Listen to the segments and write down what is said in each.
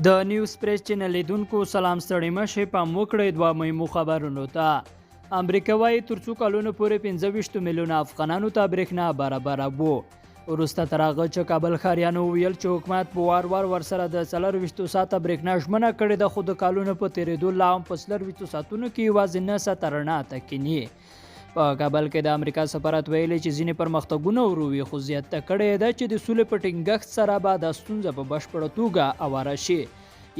د نیوز پریس چینل لیدونکو سلام ستړي مشه پام وکړئ دوه مهمو خبرونو ته امریکا وايي تر څو کلونو پورې 25 میلیونه افغانانو ته برېښنا برابره وو وروسته تر هغه چې کابل ښاریانو ویل چې حکومت په وار ورسره د 24 ساعته برېښنا ژمنه کړې ده، خو د کلونو په تېرېدو لا هم په 24 ساعتونو کې یوازې 9 ساعته رڼا تکیني. په کابل کې د امریکا سفارت ویلي چې ځینې پرمختګونه وروي، خو زیاته کړې ده چې د سولې په ټینګښت سره به دا ستونزه په بشپړه توګه اواره شي.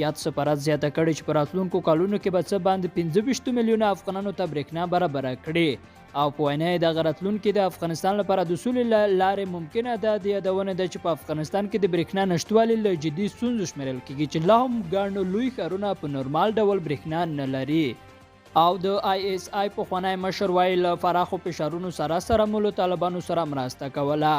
یاد سفارت زیاته کړې چې په راتلونکو کلونو کې به څه باندې 25 میلیونه افغانانو ته برېښنا برابره کړي، او په وینا یې دغه راتلونکي د افغانستان لپاره د سولې لارې ممکنه ده. د یادونه ده چې په افغانستان کې د برېښنا نشتوالي له جدي ستونزو شمیرل کېږي چې لا هم ګڼ لوی ښارونه په نورمال ډول برېښنا نه لري. او د ISI پخوانی مشر وایي له پراخو فشارونو سره مو له طالبانو سره مرسته کوله.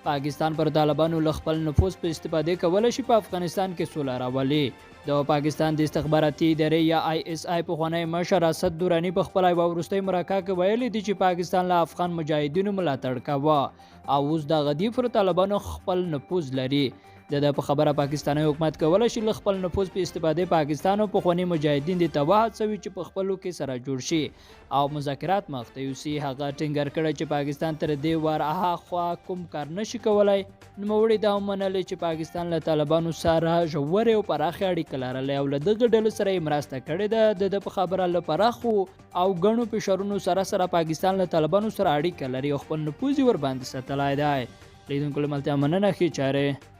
پاکستان پر طالبانو له خپل نفوذ په استفاده کولی شي په افغانستان کې سوله راولي. د پاکستان د استخباراتي ادارې یا ISI پخوانی مشر اسد دوراني په خپل یوه وروستۍ مرکه کې ویلي دي چې پاکستان له افغان مجاهدینو ملاتړ کوه او اوس دغه دی پر طالبانو خپل نفوذ لري. د په خبره پاکستاني حکومت کولی شي له خپل نفوذ په استفاده پاکستان او پخواني مجاهدین د تباه هڅوي چې په خپلو کې سره جوړ شي او مذاکرات مخ ته یوسي. هغه ټینګار کړی چې پاکستان تر دې وار هاخوا کوم کار نشي کولی. نوموړي دا هم منلې چې پاکستان له طالبانو سره ژورې او پراخې اړیکې لرلې او له دغه ډلو سره یې مرسته کړې ده. د په خبره له پراخو او ګڼو فشارونو سره پاکستان له طالبانو سره اړیکه لري او خپل نفوذ یې ورباندې ساتلی دی. لیدونکو له ملتیا مننه، ښې چارې.